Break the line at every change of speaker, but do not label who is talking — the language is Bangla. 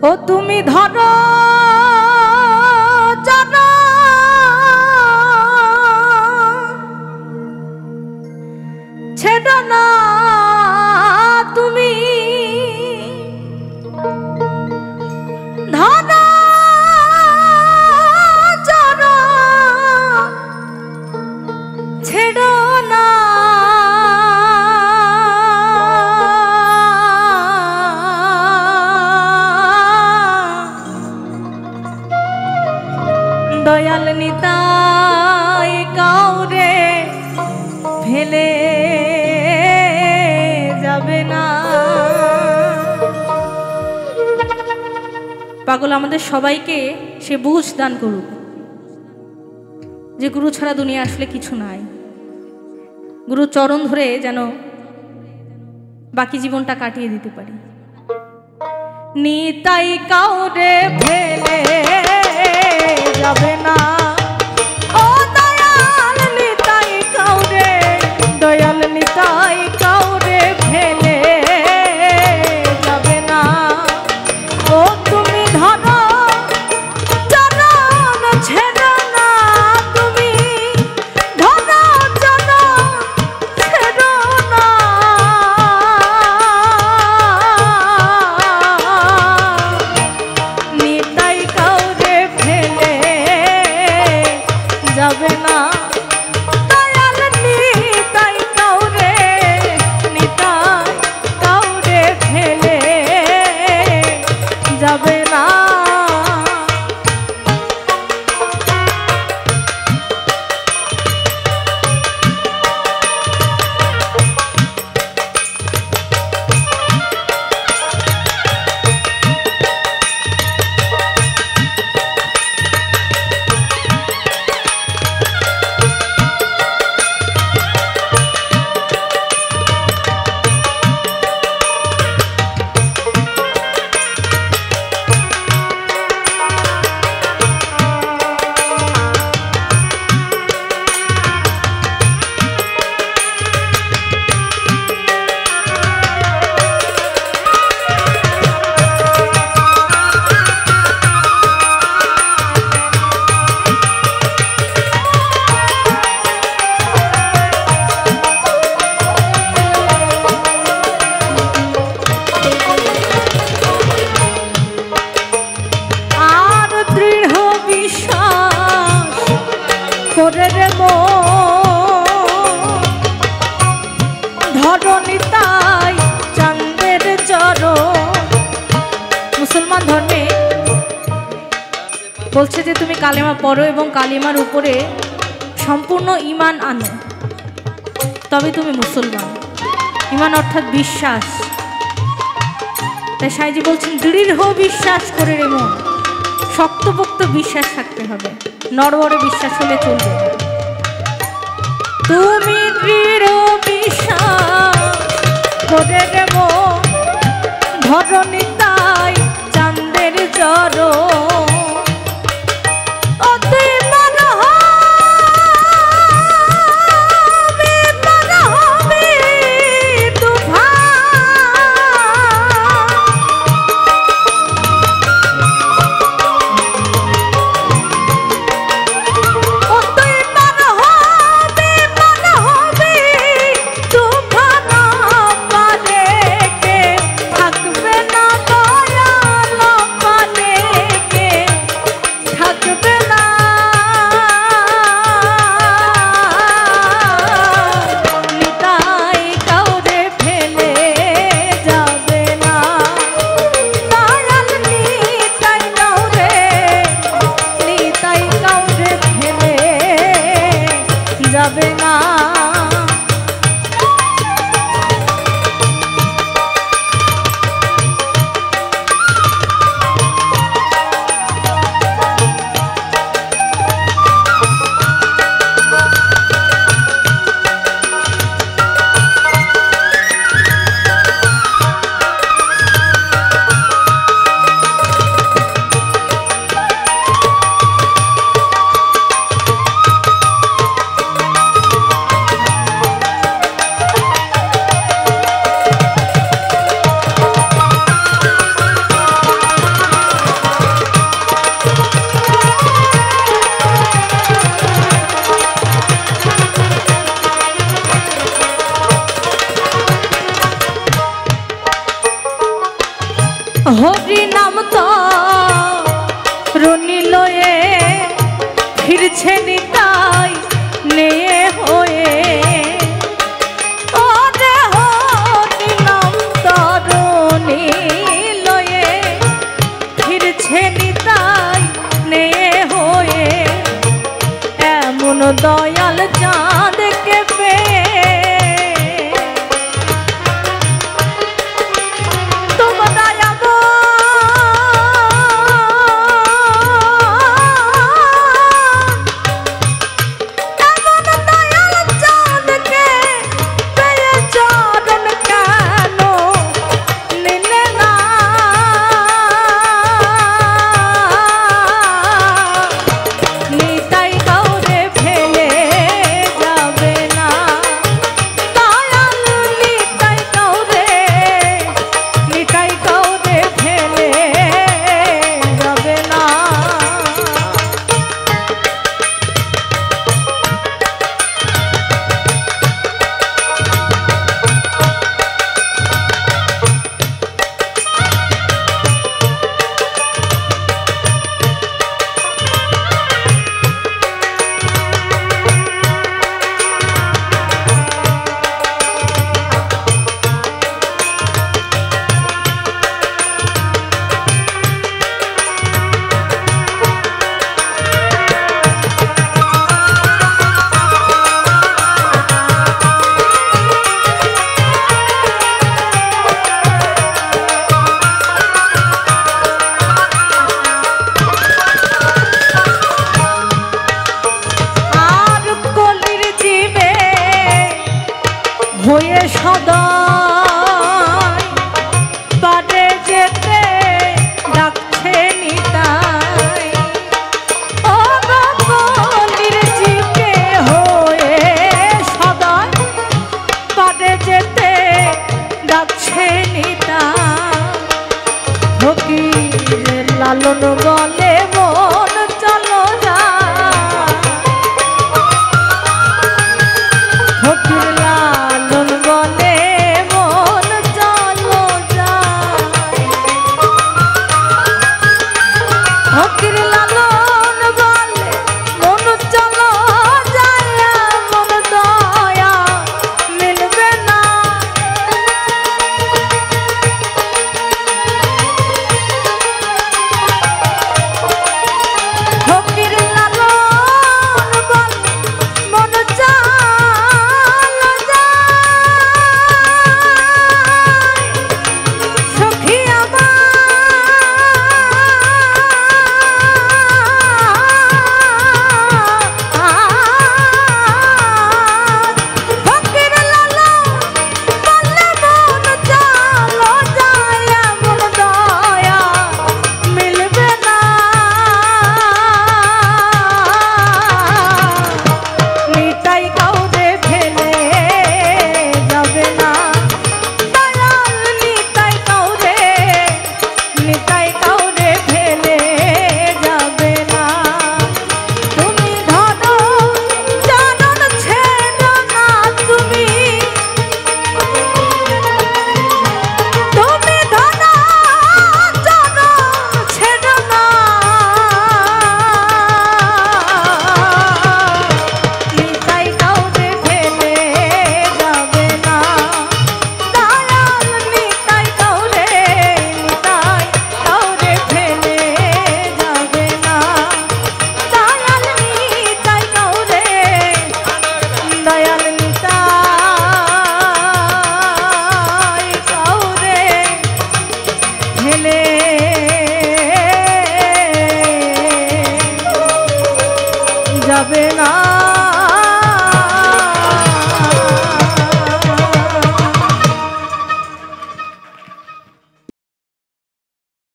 ও তুমি ধরো জানা ছেড়ো না তুমি ধরো জানা ছেড়ো না দয়াল নিতাই কাউরে ফেলে যাবে না। পাগল আমাদের সবাইকে সে বুঝ দান করুক যে গুরু ছাড়া দুনিয়া আসলে কিছু নাই। গুরু চরণ ধরে যেন বাকি জীবনটা কাটিয়ে দিতে পারি। নিতাই কাউরে ফেলে যাবে না, ও দয়াল নিতাই কাউরে, দয়াল নিতাই কাউরে ফেলে যাবে না। ও তুমি ধরো চরণ ছেড়ো না, তুমি ধরো চরণ ছেড়ো না। নিতাই কাউরে ফেলে যাবে না, দয়াল নিতাই কাউরে, নিতাই কাউরে ফেলে যাবে না। মুসলমান ধর্মে বলছে যে তুমি কালেমা পড়ো এবং কালিমার উপরে সম্পূর্ণ ঈমান আনো, তবে তুমি মুসলমান। ঈমান অর্থাৎ বিশ্বাস। তাই সাইজি বলছেন দৃঢ় বিশ্বাস করে রে মন, শক্তপোক্ত বিশ্বাস থাকতে হবে, নড়বড়ে বিশ্বাস হলে চলবে। তুমি দৃঢ় বিশ্বাস করে রে মন, ধরো নিতাই চাঁদের জড়ো।
থাকবে না দয়াল পানে কে
হরি নাম তো রুনি লয়ে ফিরছে নিতাই নিয়ে হয়ে ওরে হরি নাম তো রুনি লয়ে ফিরছে নিতাই নিয়ে হয়ে এমন দয়াল চাঁদকে পেয়ে হয়ে সদাই পারে যেতে ডাকছে নিতাই ও গলির জীবে হয়ে সদাই পারে যেতে ডাকছে নিতাই ফকির লালন বলে মন চলো যা ফকির যাবে না।